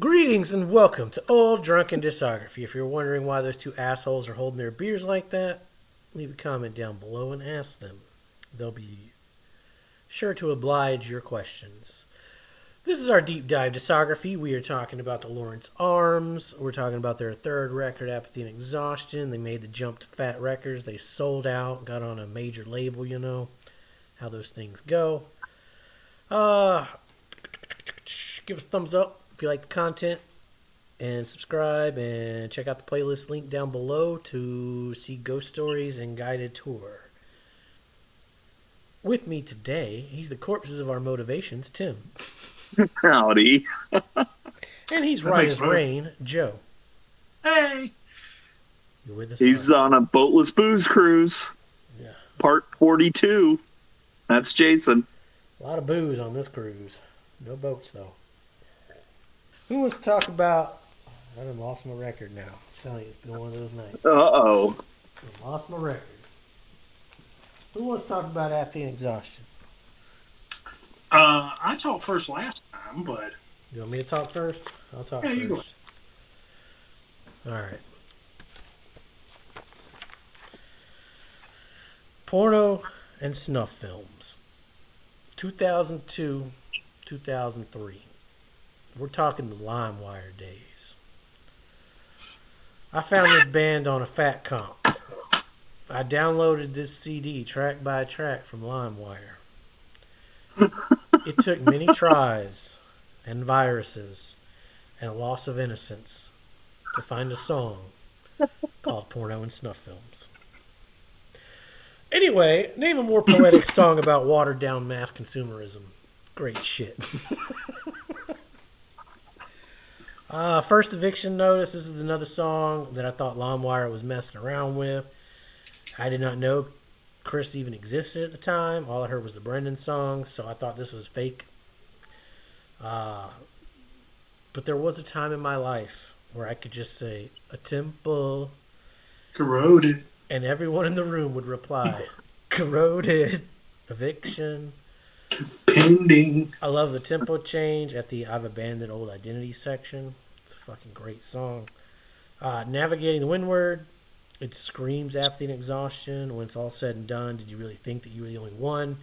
Greetings and welcome to Old Drunken Discography. If you're wondering why those two assholes are holding their beers like that, leave a comment down below and ask them. They'll be sure to oblige your questions. This is our deep dive discography. We are talking about the Lawrence Arms. We're talking about their third record, Apathy and Exhaustion. They made the jump to Fat Records. They sold out, got on a major label, you know how those things go. Give us a thumbs up if you like the content, and subscribe, and check out the playlist link down below to see ghost stories and guided tour. With me today, he's the corpses of our motivations, Tim. Howdy. And he's right as rain, Joe. Hey. You're with us. He's on a boatless booze cruise. Yeah. Part 42. That's Jason. A lot of booze on this cruise. No boats, though. Who wants to talk about... I done lost my record now. I'm telling you, it's been one of those nights. Uh-oh. I lost my record. Who wants to talk about Apathy and Exhaustion? I talked first last time, but... You want me to talk first? I'll talk first. You go. Alright. Porno and snuff films. 2002, 2003. We're talking the LimeWire days. I found this band on a fat comp. I downloaded this CD track by track from LimeWire. It took many tries and viruses and a loss of innocence to find a song called Porno and Snuff Films. Anyway, name a more poetic song about watered down mass consumerism. Great shit. First Eviction Notice. This is another song that I thought LimeWire was messing around with. I did not know Chris even existed at the time. All I heard was the Brendan song, so I thought this was fake. But there was a time in my life where I could just say, a temple. Corroded. And everyone in the room would reply, corroded, eviction. Pending. I love the tempo change at the I've Abandoned Old Identity section. It's a fucking great song. Navigating the Windward. It screams Apathy and Exhaustion. When it's all said and done, did you really think that you were the only one?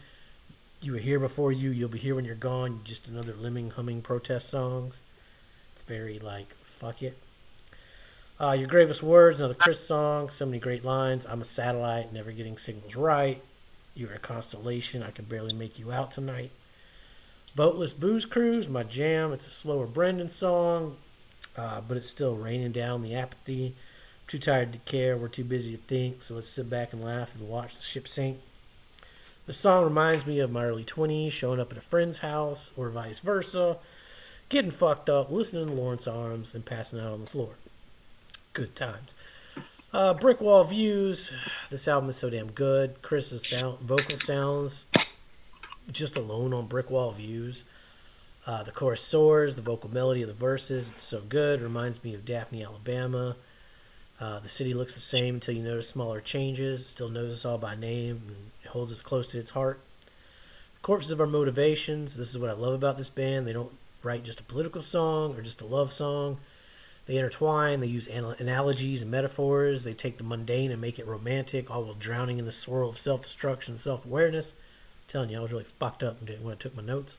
You were here before you. You'll be here when you're gone. Just another lemming humming protest songs. It's very like, fuck it. Your Gravest Words, another Chris song. So many great lines. I'm a satellite, never getting signals right. You're a constellation, I can barely make you out tonight. Boatless Booze Cruise, my jam. It's a slower Brendan song, but it's still raining down the apathy. Too tired to care, we're too busy to think, so let's sit back and laugh and watch the ship sink. The song reminds me of my early 20s, showing up at a friend's house, or vice versa, getting fucked up, listening to Lawrence Arms, and passing out on the floor. Good times. Brick Wall Views. This album is so damn good. Chris's vocal sounds just alone on Brick Wall Views. The chorus soars. The vocal melody of the verses. It's so good. Reminds me of Daphne, Alabama. The city looks the same until you notice smaller changes. It still knows us all by name and it holds us close to its heart. Corpses of Our Motivations. This is what I love about this band. They don't write just a political song or just a love song. They intertwine, they use analogies and metaphors, they take the mundane and make it romantic, all while drowning in the swirl of self-destruction and self-awareness. I'm telling you, I was really fucked up when I took my notes.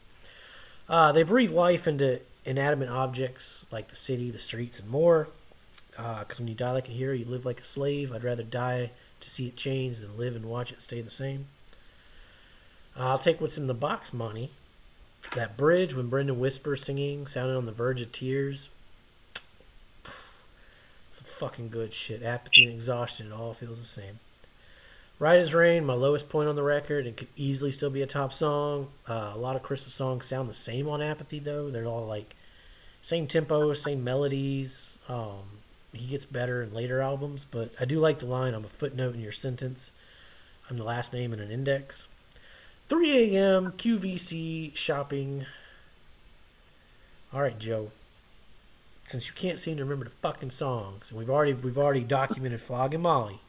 They breathe life into inanimate objects like the city, the streets, and more. Because when you die like a hero, you live like a slave. I'd rather die to see it change than live and watch it stay the same. I'll take what's in the box, Monty. That bridge when Brendan whispers singing, sounding on the verge of tears. Fucking good shit. Apathy and Exhaustion, it all feels the same. Right as Rain, my lowest point on the record. It could easily still be a top song. A lot of Chris's songs sound the same on Apathy, though. They're all like same tempo, same melodies. He gets better in later albums, but I do like the line, I'm a footnote in your sentence. I'm the last name in an index. 3 a.m. QVC shopping. All right, Joe. Since you can't seem to remember the fucking songs, and we've already documented Flogging Molly,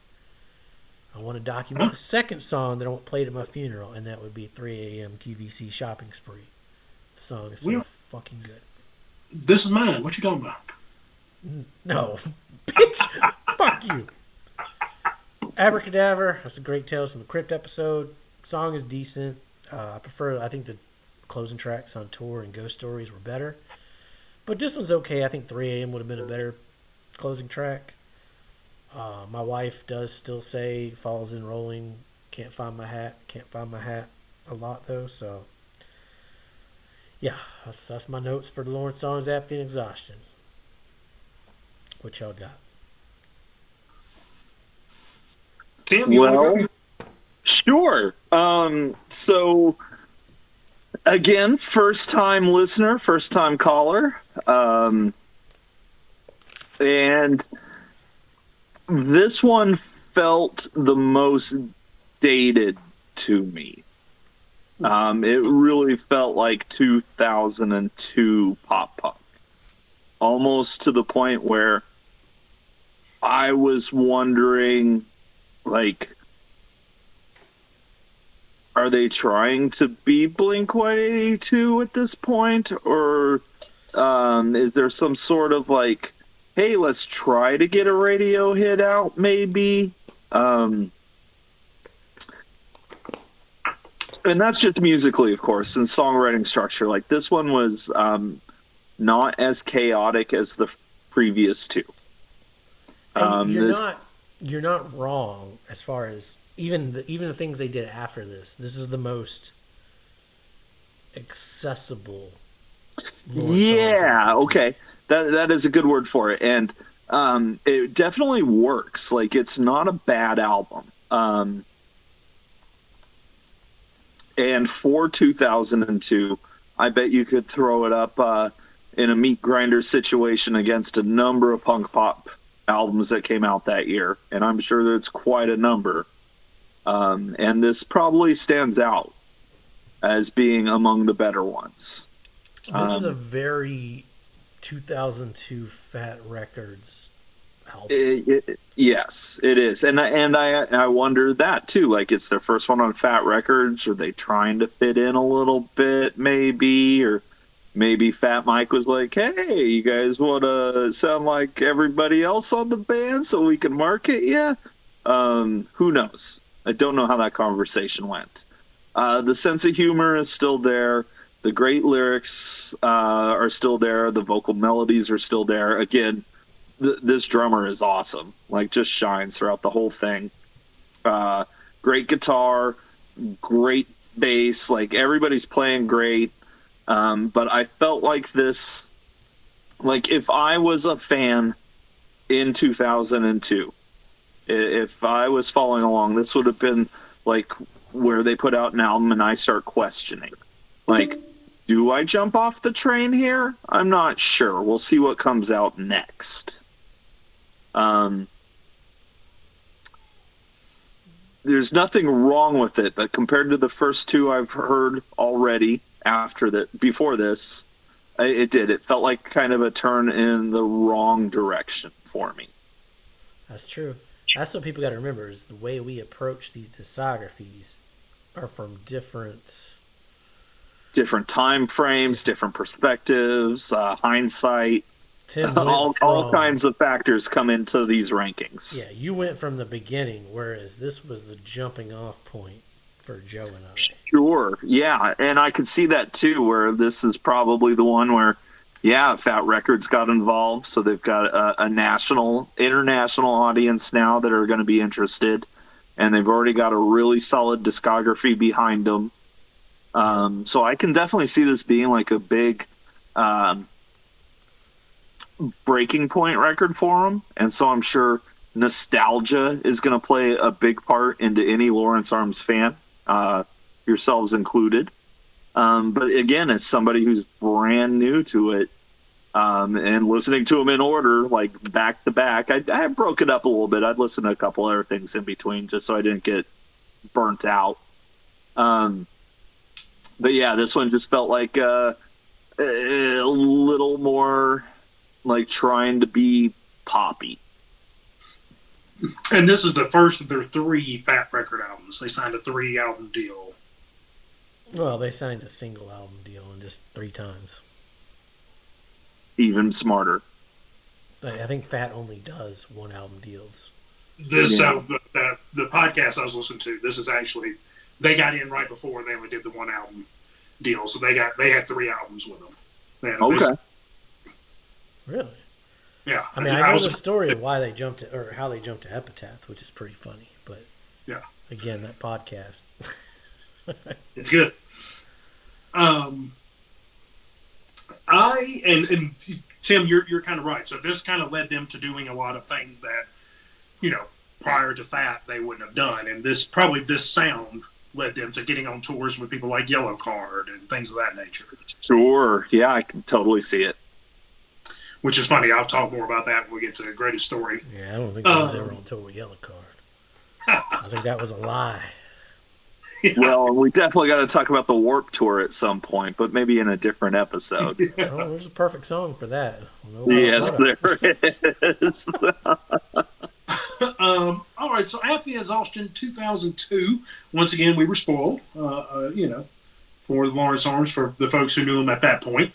I want to document the second song that I want played at my funeral, and that would be 3 a.m. QVC Shopping Spree. The song is so fucking good. This is mine. What you talking about? No, bitch, fuck you. Abracadabra. That's a great Tales from the Crypt episode. Song is decent. I think the closing tracks on Tour and Ghost Stories were better. But this one's okay. I think 3 a.m. would have been a better closing track. My wife does still say Falls in Rolling, Can't Find My Hat a lot though. So, yeah, that's my notes for the Lawrence songs, Apathy and Exhaustion. What y'all got? Tim, you want to Well, go? sure. So again, first time listener, first time caller. And this one felt the most dated to me. It really felt like 2002 pop punk. Almost to the point where I was wondering, like, are they trying to be Blink-182 at this point? Or is there some sort of, like, hey, let's try to get a radio hit out, maybe? And that's just musically, of course, and songwriting structure. Like, this one was not as chaotic as the previous two. You're not wrong as far as even the things they did after this. This is the most accessible. Yeah, okay. That is a good word for it. And it definitely works. Like, it's not a bad album. And for 2002, I bet you could throw it up in a meat grinder situation against a number of punk pop albums that came out that year. And I'm sure there's quite a number. And this probably stands out as being among the better ones. This is a very 2002 Fat Records album. Yes, it is, and I wonder that too. Like, it's their first one on Fat Records. Are they trying to fit in a little bit, maybe? Or maybe Fat Mike was like, "Hey, you guys want to sound like everybody else on the band so we can market you?" Who knows? I don't know how that conversation went. The sense of humor is still there. The great lyrics are still there. The vocal melodies are still there. Again, this drummer is awesome. Like, just shines throughout the whole thing. Great guitar, great bass. Like, everybody's playing great. But I felt like this, like, if I was a fan in 2002, if I was following along, this would have been like where they put out an album and I start questioning, like, do I jump off the train here? I'm not sure. We'll see what comes out next. There's nothing wrong with it, but compared to the first two I've heard already before this, it felt like kind of a turn in the wrong direction for me. That's true. That's what people got to remember, is the way we approach these discographies are from different time frames, different perspectives, hindsight. All kinds of factors come into these rankings. Yeah, you went from the beginning, whereas this was the jumping off point for Joe and I. Sure, yeah, and I could see that too, where this is probably the one where, yeah, Fat Records got involved, so they've got a international audience now that are going to be interested, and they've already got a really solid discography behind them. So I can definitely see this being like a big breaking point record for them, and so I'm sure nostalgia is going to play a big part into any Lawrence Arms fan, yourselves included. But again, as somebody who's brand new to it, and listening to them in order, like back to back, I broke it up a little bit. I'd listen to a couple other things in between just so I didn't get burnt out. But yeah, this one just felt like a little more like trying to be poppy. And this is the first of their 3 Fat Record albums. They signed a 3-album deal. Well, they signed a single album deal and just 3 times. even smarter. I think Fat only does one album deals. This Yeah. the podcast I was listening to. This is actually they got in right before they only did the one album deal, so they had 3 albums with them. Okay. Really? Yeah. I mean, I know the story of why they jumped to, or how they jumped to Epitaph, which is pretty funny. But yeah, again, that podcast. it's good. And Tim, you're kind of right. So this kind of led them to doing a lot of things that, prior to Fat they wouldn't have done, and this sound led them to getting on tours with people like Yellow Card and things of that nature. Sure. Yeah, I can totally see it. Which is funny. I'll talk more about that when we get to the greatest story. Yeah, I don't think I was ever on tour with Yellow Card. I think that was a lie. Yeah. Well, we definitely got to talk about the Warped Tour at some point, but maybe in a different episode. Oh, there's a perfect song for that. Yes, there is. All right, so Apathy and Exhaustion 2002. Once again, we were spoiled, for the Lawrence Arms, for the folks who knew him at that point.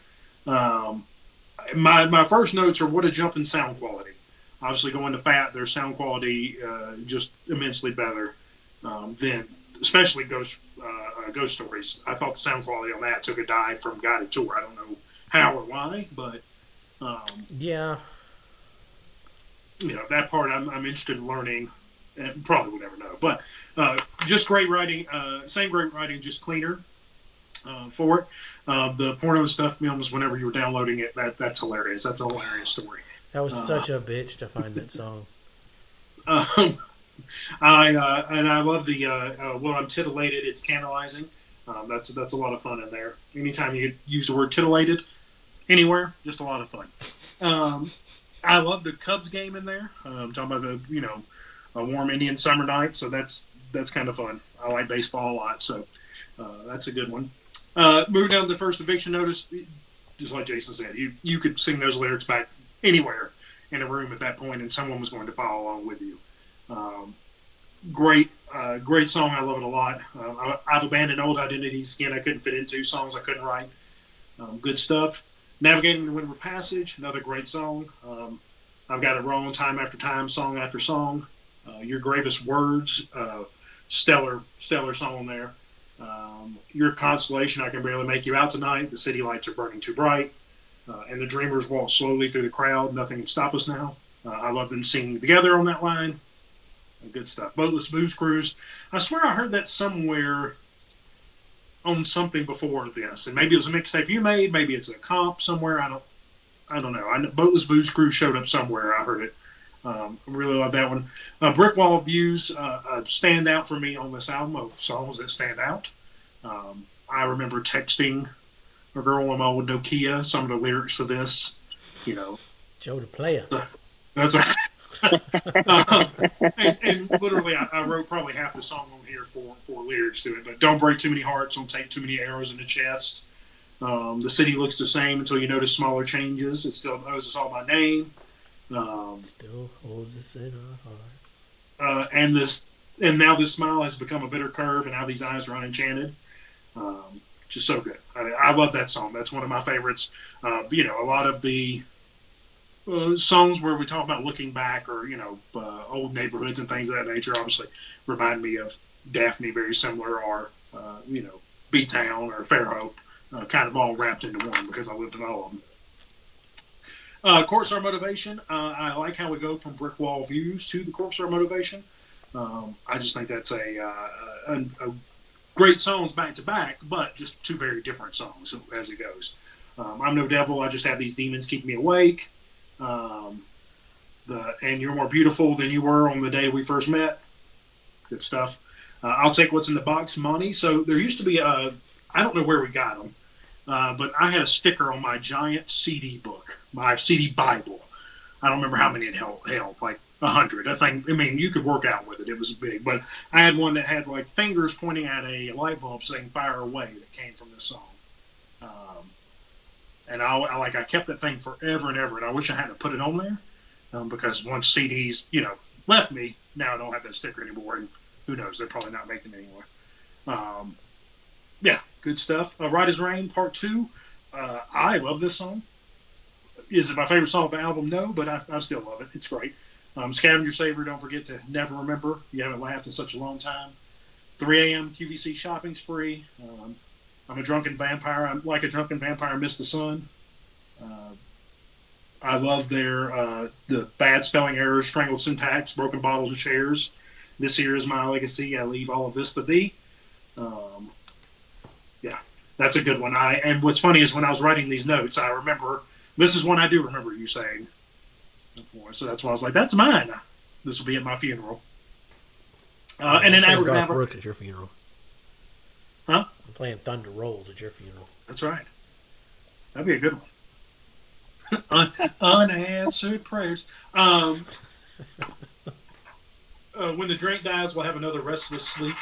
My first notes are what a jump in sound quality. Obviously, going to Fat, their sound quality just immensely better than, especially Ghost Stories. I thought the sound quality on that took a dive from Guided Tour. I don't know how or why, but yeah. That part I'm interested in learning, and probably will never know. But just great writing, same great writing, just cleaner for it. The porno stuff films, whenever you were downloading it, that's hilarious. That's a hilarious story. That was such a bitch to find that song. I love the well, I'm titillated. It's tantalizing. That's a lot of fun in there. Anytime you use the word titillated anywhere, just a lot of fun. I love the Cubs game in there. I'm talking about the a warm Indian summer night, so that's kind of fun. I like baseball a lot, so that's a good one. Moving down to the first eviction notice, just like Jason said, you could sing those lyrics back anywhere in a room at that point, and someone was going to follow along with you. Great song. I love it a lot. I've abandoned old identities. Again, I couldn't fit into songs I couldn't write. Good stuff. Navigating the Windward Passage, another great song. I've Got It Wrong, Time After Time, song after song. Your Gravest Words, stellar song there. Your Consolation, I Can Barely Make You Out Tonight, The City Lights Are Burning Too Bright, and The Dreamers Walk Slowly Through the Crowd, Nothing Can Stop Us Now. I love them singing together on that line. Good stuff. Boatless Booze Cruise. I swear I heard that somewhere on something before this, and maybe it was a mixtape you made, maybe it's a comp somewhere. I don't know. Boatless Booze Cruise showed up somewhere. I heard it. I really love that one. Brick Wall Views stand out for me on this album of songs that stand out. I remember texting a girl on my old Nokia some of the lyrics to this. Joe the Player. That's right. and literally, I wrote probably half the song on here for lyrics to it. But don't break too many hearts, don't take too many arrows in the chest. The city looks the same until you notice smaller changes. It still knows it's all my name. Still holds us in our heart. And now this smile has become a bitter curve, and now these eyes are unenchanted. Just so good. I love that song. That's one of my favorites. A lot of the songs where we talk about looking back or old neighborhoods and things of that nature obviously remind me of Daphne, very similar, or B-Town or Fairhope, kind of all wrapped into one because I lived in all of them. Corpse Art Motivation, I like how we go from Brick Wall Views to the Corpse Art Motivation. I just think that's a great songs back to back, but just two very different songs as it goes. I'm No Devil, I Just Have These Demons Keep Me Awake. And You're More Beautiful Than You Were on the Day We First Met. Good stuff. I'll Take What's in the Box, Money. So there used to be I don't know where we got them, but I had a sticker on my giant CD book, my CD Bible. I don't remember how many it held, like 100. I mean, you could work out with it. It was big, but I had one that had like fingers pointing at a light bulb saying "Fire Away" that came from this song. And I kept that thing forever and ever, and I wish I hadn't put it on there because once CDs, left me, now I don't have that sticker anymore, and who knows, they're probably not making it anymore. Yeah, good stuff. Right as Rain, Part 2. I love this song. Is it my favorite song of the album? No, but I still love it. It's great. Scavenger Saver, don't forget to never remember. You haven't laughed in such a long time. 3 a.m. QVC shopping spree. I'm a drunken vampire. I'm like a drunken vampire. I miss the sun. I love their the bad spelling errors, strangled syntax, broken bottles of chairs. This here is my legacy. I leave all of this for thee. Yeah, that's a good one. And what's funny is when I was writing these notes, I remember this is one I do remember you saying. So that's why I was like, that's mine. This will be at my funeral. And then Garth Brooks at your funeral. Huh? I'm playing Thunder Rolls at your funeral. That's right. That'd be a good one. Unanswered prayers. When the drink dies, we'll have another restless sleep.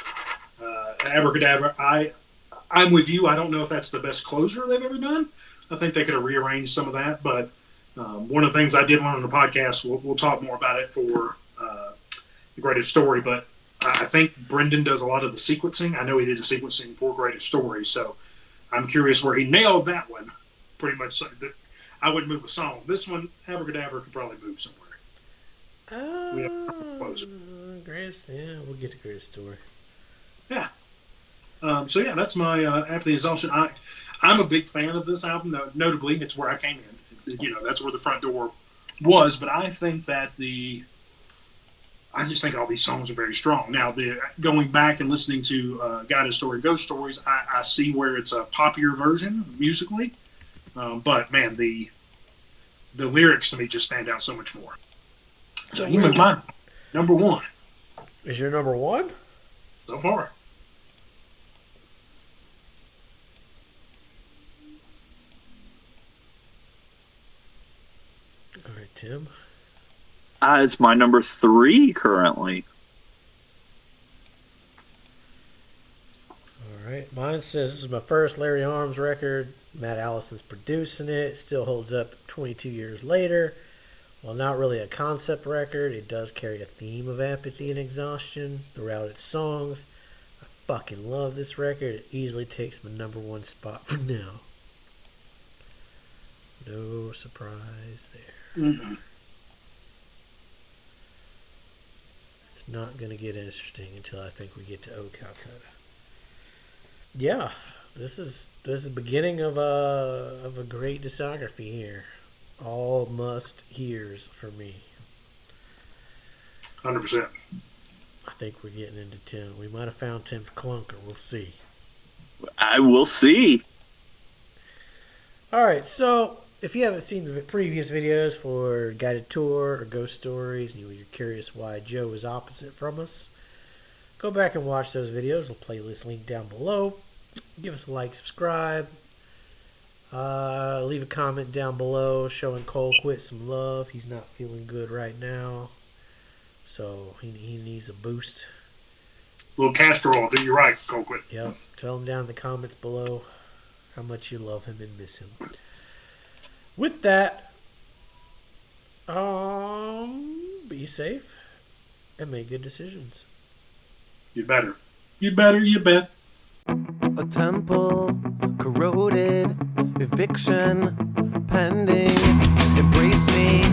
Abracadabra. I'm with you. I don't know if that's the best closer they've ever done. I think they could have rearranged some of that, but one of the things I did learn on the podcast, we'll talk more about it for the Greatest Story, but I think Brendan does a lot of the sequencing. I know he did the sequencing for Greatest Story, so I'm curious where he nailed that one. Pretty much, I wouldn't move a song. This one, Abracadabra could probably move somewhere. Greatest, yeah, we'll get to Greatest Story. Yeah. So yeah, that's my Apathy and Exhaustion. I'm a big fan of this album. Notably, it's where I came in. That's where the front door was. But I think that I just think all these songs are very strong. Now, going back and listening to Guided Story, Ghost Stories, I see where it's a poppier version musically. But man, the lyrics to me just stand out so much more. So you move mine. Number one. Is your number one? So far. All right, Tim. It's my number 3 currently. All right. Mine says this is my first Larry Arms record. Matt Allison's producing it. It still holds up 22 years later. While not really a concept record, it does carry a theme of apathy and exhaustion throughout its songs. I fucking love this record. It easily takes my number 1 spot for now. No surprise there. Mm-mm. It's not going to get interesting until I think we get to Oh Calcutta. Yeah, this is the beginning of a great discography here. All must hears for me. 100%. I think we're getting into Tim. We might have found Tim's clunker. We'll see. I will see. All right, so if you haven't seen the previous videos for Guided Tour or Ghost Stories, and you're curious why Joe is opposite from us, go back and watch those videos. The playlist link down below. Give us a like, subscribe. Leave a comment down below showing Cole Quit some love. He's not feeling good right now, so he needs a boost. A little castor oil, do you right, Cole Quit. Yep. Tell him down in the comments below how much you love him and miss him. With that, be safe and make good decisions. You better. You better, you bet. A temple corroded, eviction pending. Embrace me.